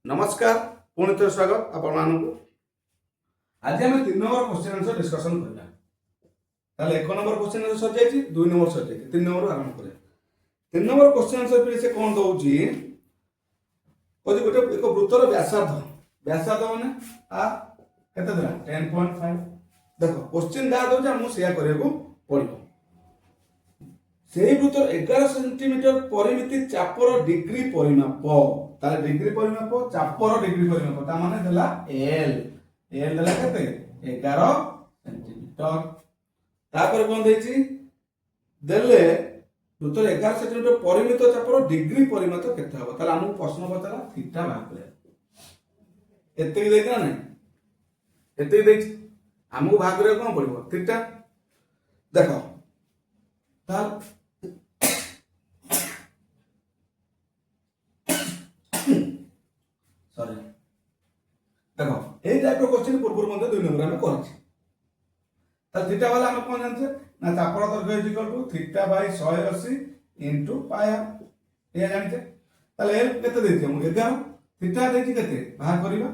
नमस्कार पुणी थे स्वागत आपण आज आम 3 नंबर क्वेश्चन आंसर डिस्कसन करना। ताले 1 नंबर क्वेश्चन आंसर सर जाई 2 नंबर सर जाई 3 नंबर आरंभ करें। 3 नंबर क्वेश्चन आंसर पे से कोन दउची कोजी गोटे एक वृत्तर व्यासार्ध माने आ केते देला 10.5। देखो क्वेश्चन दा दउची हम शेयर करियो पड़ियो। सेही वृत्तर 11 सेंटीमीटर परिमिति चापर डिग्री परिमाप ताले डिग्री परिमाप चापर डिग्री परिमाप ता माने देला एल देला केते 11 सेंटीमीटर। तापर कोन देछि देले वृत्तर 11 सेंटीमीटर परिमित चापर डिग्री परिमाप केते हबो ताले हमहु प्रश्न पचला थीटा भाग करे एते देख ना एते देख हमहु भाग करे कोन पड़िबो थीटा। देखो ता सॉरी देखो ए टाइप रो क्वेश्चन पूर्व मध्ये 2 नंबर में करछि त थीटा वाला हम कोन जानछे ना चापर दैर्घ्य is equal to theta by 180 into pi ये जानछे। ताले एल केते देछि हम 11 थीटा देछि केते भाग करिबा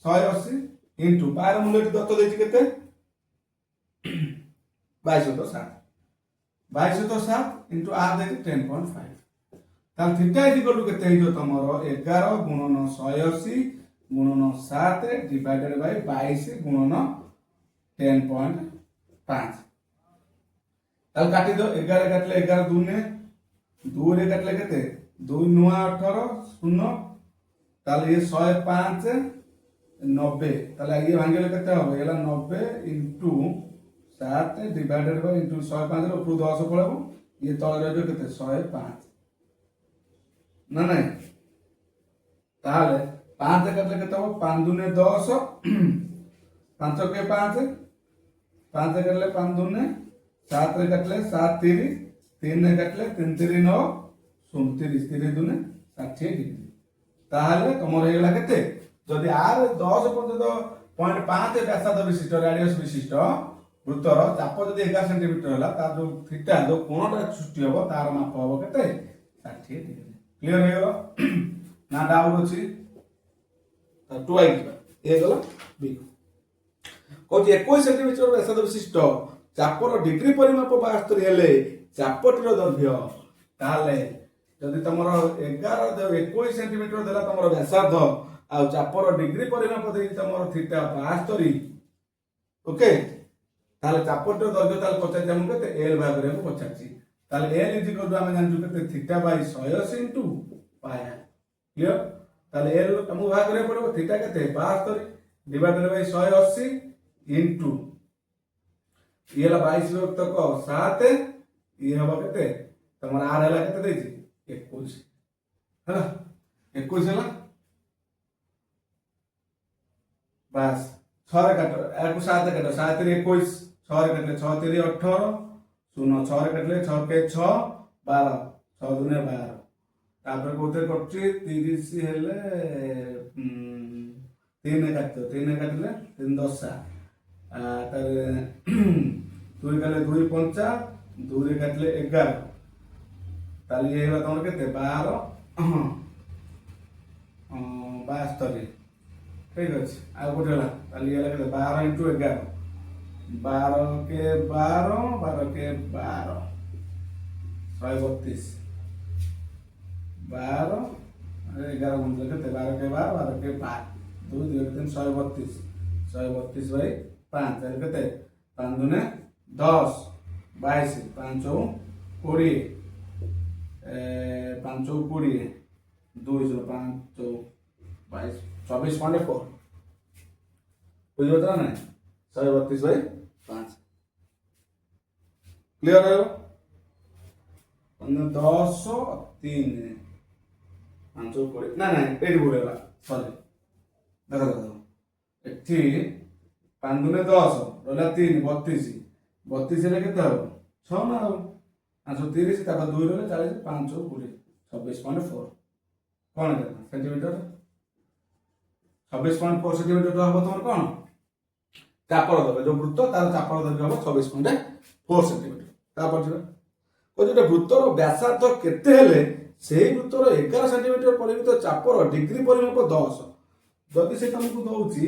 180 इनटू पाई रो मूल्य दत्त देछि केते 2207 इनटू आर देछि 10.5। ताल थीटा इज इक्वल टू केते हिजो तमरो 11 गुणन 180 गुणन 7 डिवाइडेड बाय 22 गुणन 10.5। ताल काटी दो 11 काटले 11 दूने 2 रे काटले केते 2 नुआ 18 0 ताल ये 105 90 ताल ये भांगले केते हो एला 90 इनटू 7 डिवाइडेड बाय इनटू 105 रो ऊपर 10 पळबो ये तळे रहजो केते 105 ना नहीं ताले 5 कटले केते हो 5 दुने 10 5 के 5 5 कटले 5 दुने 7 रे कटले 7 3 3 रे कटले 3 3 9 29 3 दुने 60 डिग्री ताले तमर हेला केते जदी आर 10 पर्यंत 0.5 व्यासार्ध विशिष्ट रेडियस विशिष्ट वृत्तर चाप जदी 11 सेंटीमीटर होला ता जो थीटा जो कोणटा सृष्टि होबो तार माप होबो केते 60 डिग्री। क्लियर है गलो ना डाउट अछि त 2 आई ए गलो बी को 21 सेंटीमीटर व्यासार्ध विशिष्ट चापर डिग्री परिमाप 72 हेले चापटर दैर्घ्य ताले जदी तमरो 11 21 सेंटीमीटर देला तमरो व्यासार्ध आ चापर डिग्री परिमाप दे तमरो थीटा 72 ओके ताले चापटर दैर्घ्य ताले पचास हम केते एल भाग रे को 85 ताले एल इज इक्वल टू हम जानजु केते theta by 180 into pi. Clear ताले एल हम भाग करे पड़ो थीटा केते 72 डिवाइडेड बाय 180 इनटू ये ला 22 तक 7 ये हबो केते तमरा आर हला केते देछि 21 हला 21 हला बस 6 रे काटो एको 7 काटो 7 रे 21 6 रे काटले 6 3 18 0 6 रे काटले 6 के 6 12 6 दुने 12 तापर कोते करछि 30 हेले 3 रे काटतो 3 रे काटले 3 10 तारे 2 काटले 2 5 2 रे काटले 11 ताले ये होला तमर केते 12 72 ठीक अछि आ कोटे होला ताले ये केते 12 इनटू 11 12 के 12 12 के 12 132 12 11 गुणिले केते 12 के 12 12 के 5 2 2 3 132 132 बाय 5 एल केते 5 दुने 10 22 5 20 5 20 2 5 22 24.4 बुझो तो ना 132 बाय 5। क्लियर है 10 3 5 20 ना ना एडी बोलेला सॉरी देखो देखो एठी 5 दुने 10 रहला 3 32 32 ले केते हो 6 ना 530 ता 2 रहले 40 5 20 26.4 कोन है सेंटीमीटर 26.4 सेंटीमीटर तो हबो तमर कोन चापर दैर्घ्य जो वृत्त तार चापर दैर्घ्य हबो 26.4 सेंटीमीटर। तापर जो को जो वृत्तर व्यासार्ध केते हेले সেই বৃত্তর 11 সেন্টিমিଟর পরিমিত চাপর ডিগ্রি পরিমাপ 10 যদি সে তোমাকে দଉଛି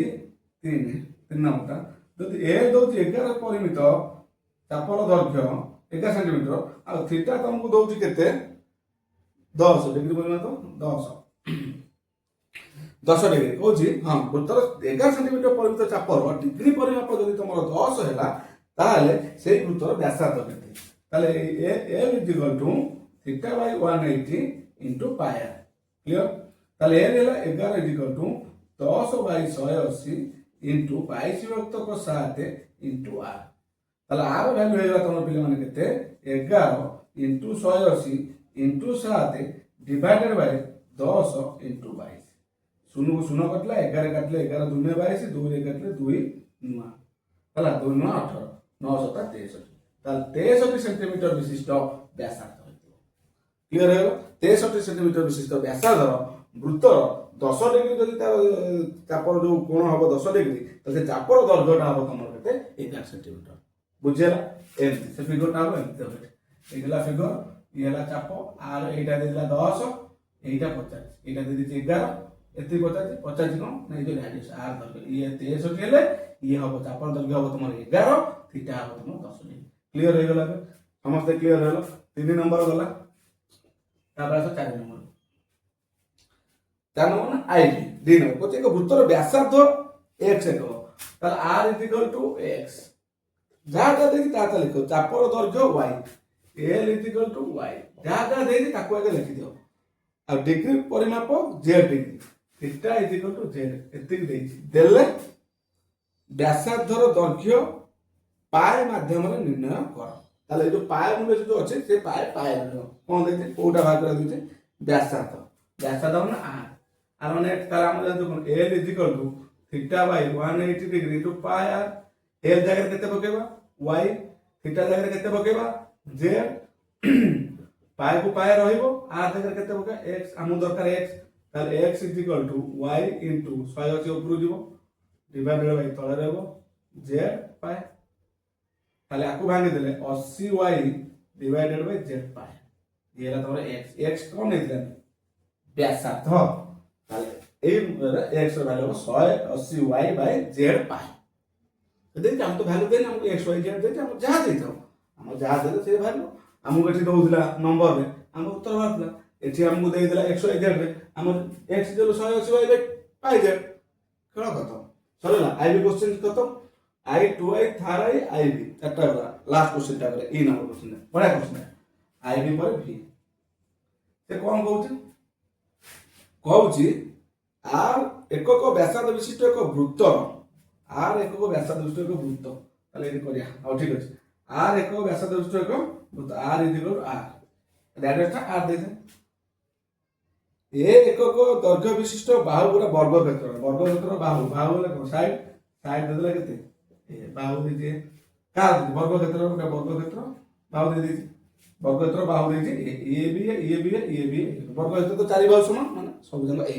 3 নম্বরটা যদি এ দଉଛି 11 পরিমিত চাপর দৈর্ঘ্য 11 সেন্টিমিটর আর থিটা তোমাকে দଉଛି কেতে 10 ডিগ্রি পরিমাপ 10 ডিগ্রি কହୁଛି ହଁ ବୃତ୍ତର 11 ସେଣ୍ଟିମିଟର ପରିମିତ ଚାପର ଡିଗ୍ରୀ ପରିମାପ ଯଦି ତମର 10 ହେଲା ତାହେଲେ ସେଇ ବୃତ୍ତର ବ୍ୟାସାର୍ଦ୍ଧ କେତେ ତାହେଲେ L equal to θ by 180 into pi r clear ତାହେଲେ L ହେଲା 11 equal to 10 by 180 into 22/7 into r ତାହେଲେ r ଭ୍ୟାଲୁ ହେଇଗଲା ତମର ପିଲାମାନେ କେତେ 11 into 180 into 7 divided by 10 into 22 शून्य को शून्य कटला 11 काटले 11 दूने 22 2 रे काटले 2 नुआ हला 2 नुआ 18 9 7 63 ताल 63 सेंटीमीटर विशिष्ट व्यासार्ध होइतो क्लियर है 63 सेंटीमीटर विशिष्ट व्यासार्ध वृत्तर 10 डिग्री जदि चापर जो कोण हबो 10 डिग्री तो से चापर दैर्घ्यटा हबो तमर केते 11 सेंटीमीटर बुझियला एमती से फिगरटा हबो एमती हबो एगला फिगर येला चाप आर एटा देला 10 एटा 50 एटा दे दी 11 एति 50 50 कोन नै जो रेडियस आर दरके ये 63 हेले ये हबो चापर दरके हबो तमर 11 थीटा हबो तमर 10 डिग्री क्लियर हो गेला समस्त क्लियर हेलो 3 नंबर गला तापर आस 4 number 4 number ID D number कोचे को वृत्तर व्यासार्ध x एक ताल r इक्वल टू x जाटा देखि ताता लिखो चापर दर्घ्य y l equal to y जाटा देखि ताको आगे लिखि दियो आ डिग्री परिमाप z degree theta is equal to z एतिक देछि देले व्यासार्धर दैर्घ्य पाए माध्यम रे निर्णय कर ताले जो पाए मूल्य जो अछि से पाए कोन देछि कोटा भाग कर देछि व्यासार्ध माने r माने तार हम जानतो कोन l is equal to theta by 180 degree to pi r l जगह केते पकेबा y थीटा जगह केते पकेबा z पाए को पाए रहिबो r जगह केते पके x हमु दरकार x ताले x is equal to y into 180 ऊपर जीवो डिवाइडेड बाय तळे रहबो z पाए ताले आकु भांगी देले 80y डिवाइडेड बाय z पाए ये ला तोरे x कोन हेतले व्यासार्ध ताले ए x ର भ्यालु 180y बाय z पाए देख हम तो भ्यालु देन हम x y z देते हम जहा देथौ हम जहा देले से भ्यालु हमु गठी दउदिला नंबर रे हम उत्तर बातला एठी हमकु देइ देला x y z रे हम x देलो 180y बाय पाई z खेଳ खत्म सरला आईबी क्वेश्चन खत्म आई 2i थाराई आईबी एटा लास्ट क्वेश्चन टा करे ई नंबर क्वेश्चन बड़ा क्वेश्चन आईबी पर v से कोन कहउची आर एकक व्यासार्ध विशिष्ट एक वृत्तर आर एकक व्यासार्ध विशिष्ट एक वृत्त ताले एडी करिया आ ठीक अछि आर एकक व्यासार्ध विशिष्ट एक वृत्त R is equal R direct R दे दे ए एकक दैर्घ्य विशिष्ट बाहु पूरा वर्गक्षेत्र बाहु ले साइड साइड देला केते ए बाहु दे का वर्गक्षेत्र बाहु दे दे वर्गक्षेत्र बाहु दे ए बी वर्गक्षेत्र तो चारि बाहु समान माने सब जंग ए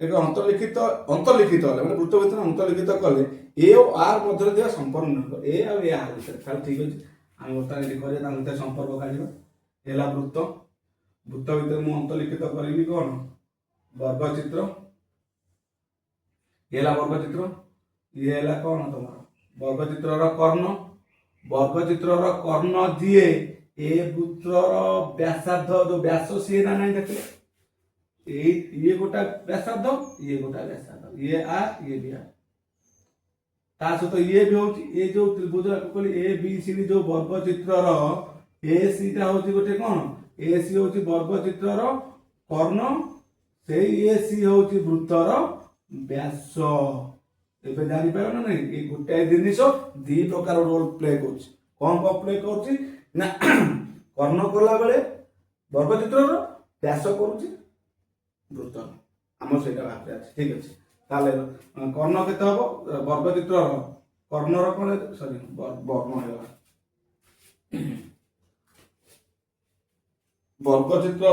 एक अंतर्लिखित वाले माने वृत्त भितर अंतर्लिखित कले ए और आर मध्य दिया संपर्क ए और ए आर ताल ठीक अछि हम वर्तमान एडी करिया ता मते संपर्क काढिबा एला वृत्त भीतर मु अंतर्लिखित करी कौन वर्गचित्र ये वर्गचित्र कौन तुम वर्गचित्र कर्ण दिए ए वृत्तर व्यासार्ध जो व्यास सी ना नहीं देखले ये गोटा व्यासार्ध ये गोटा व्यासार्ध ये आर ये भी आर ता सहित ये भी होची ए जो त्रिभुज कहली ए बी सी डी जो वर्गचित्र ए सी टा होची गोटे कौन ए सी होची वर्गचित्र कर्ण से ए सी होची वृत्तर व्यास एबे जानि पारो ना नहीं ए गोटे जिनिस दी प्रकार रोल प्ले करछ कोन को प्ले करछ ना कर्ण कोला बेले वर्गचित्र व्यास करछ वृत्तर हमर सेटा भाबे अछि ठीक अछि ताले कर्ण केते हबो वर्गचित्र कर्ण रो कोन सॉरी वर्ण हेला वर्गचित्र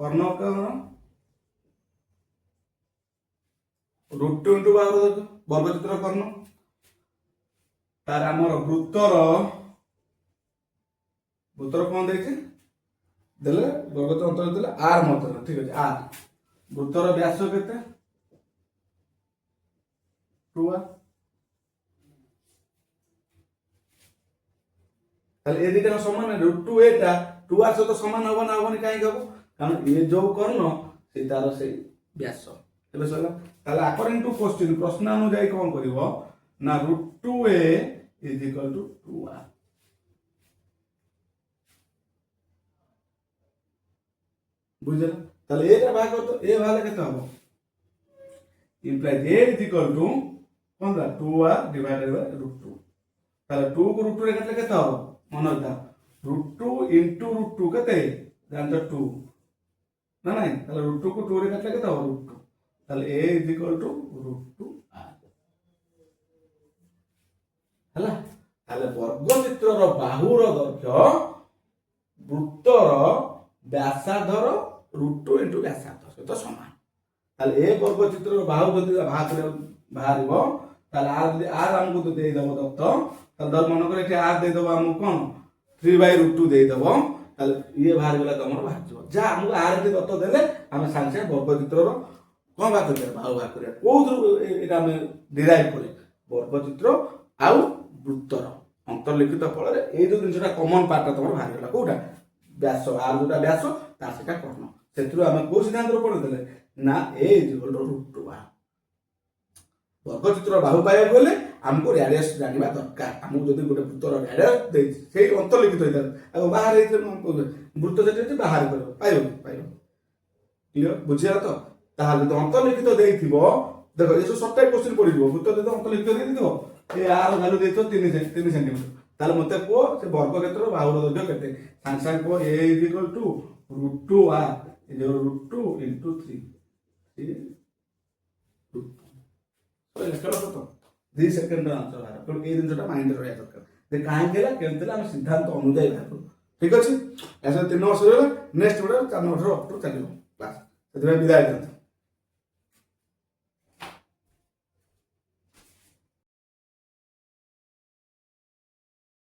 कर्ण कर्ण रूट इंटू वर्गचित्र कर्ण तार आमर वृत्तर ବୃତ୍ତର କ'ଣ ଦେଇଛି ଦେଲେ ବର୍ଗ ଅନ୍ତର ଦେଲେ ଆର୍ ମଧ୍ୟରେ ଠିକ ଅଛି ଆର୍ ବୃତ୍ତର ବ୍ୟାସ କେତେ 2r তাহলে এই দুইটা সমান √2 এটা 2r সହିତ সমান হব না হবনি কাହିଁକି হব কারণ এ ଯୋଉ কর্ণ সেই তার সেই ব্যাস ଏବେ ସରିଲା তাহলে আকর্ডিং টু কোশ্চেন প্রশ্ন অনুযায়ী কোন করিব না √2a = 2r বুঝলে তাহলে এটা ভাগ করতে এ ভাগ কেতে হবে ইমপ্লাই a কোনটা 2r ডিভাইডেড বাই √2 তাহলে 2 କୁ √2 রে কাটলে কেতে হবে মনে রাখা √2 ইনটু √2 কেতে জানতো 2 না নাই তাহলে √2 କୁ 2 রে কাটলে কেতে হবে √2 তাহলে a √2r ହେଲା তাহলে বর্গচিত্রর বাহুর দৈর্ঘ্য বৃত্তর ব্যাসার্ধর √2 ইনটু ব্যাসার্ধ সହିତ সমান তাহলে এই বর্গচিত্রর বাহু যদি ভাগ করে বাহারিব তাহলে আর আমাকে তো দেই দেব দত্ত তাহলে ধর মনে করে এটি আর দেই দেব আমাকে কোন 3/√2 দেই দেব তাহলে ইয়ে বাহার গলা তোমার বাহার যাব যা আমাকে আর যদি দত্ত দেলে আমি সাংসে বর্গচিত্রর কোন ভাগ করে বাহু ভাগ করে কোথু এটা আমি ডিরাইভ করে বর্গচিত্র আউ বৃত্তর অন্তর্লিখিত ফଳରେ এই যে জিনিসটা কমন পার্টটা তোমার বাহার গলা কোটা ব্যাস আর যেটা ব্যাস তার সেটা কর্ণ ସେଥିରୁ ଆମେ କୋଉ ସିଦ୍ଧାନ୍ତରୁ ପଢିଥିଲେ ନା a √2r ବର୍ଗଚିତ୍ର ବାହୁ ପାଇବାକୁ ହେଲେ ଆମକୁ ରେଡିୟସ୍ ଜାଣିବା ଦରକାର ଆମକୁ ଯଦି ଗୋଟେ ବୃତ୍ତର ରେଡିୟସ୍ ଦେଇଛି ସେଇ ଅନ୍ତର୍ଲିଖିତ ହେଇଥାଏ ଆଉ ବାହାର ହେଇଥିଲେ ବୃତ୍ତ ସେଠି ବାହାର କରିବ ପାଇବ କ୍ଲିୟର ବୁଝିଲା ତ ତାହେଲେ ଯଦି ଅନ୍ତର୍ଲିଖିତ ଦେଇଥିବ ଦେଖ ଏସବୁ ସର୍ଟ ଟାଇପ୍ କ୍ୱେଶ୍ଚିନ୍ ପଡିଯିବ ବୃତ୍ତ ଯଦି ଅନ୍ତର୍ଲିଖିତ ଦେଇଥିବ ଏ ଆର ଭ୍ୟାଲୁ ଦେଇଥିବ 3 ସେଣ୍ଟିମିଟର ତାହେଲେ ମତେ କୁହ ସେ ବର୍ଗକ୍ଷେତ୍ରର ବାହୁର ଦୈର୍ଘ୍ୟ କେତେ ସାଙ୍ଗେ ସାଙ୍ଗେ କୁହ a √2r √2 into 3 2 second answer ବାହାର ତେଣୁ এই ଜିନିଷଟା ମାଇଣ୍ଡରେ ରହିବା ଦରକାର ଯେ କାହିଁକି ହେଲା କେମିତି ହେଲା ଆମେ ସିଦ୍ଧାନ୍ତ ଅନୁଯାୟୀ ବାହାର କରୁ ଠିକ ଅଛି ଏସବୁ 3 ବର୍ଷ ରହିଲା ନେକ୍ସଟ ଭିଡ଼ିଓ 4 ବର୍ଷ ଅପଟୁ ଚାଲିବ କ୍ଲାସ୍ ସେଥିପାଇଁ ବିଦାୟ ଦିଅନ୍ତୁ।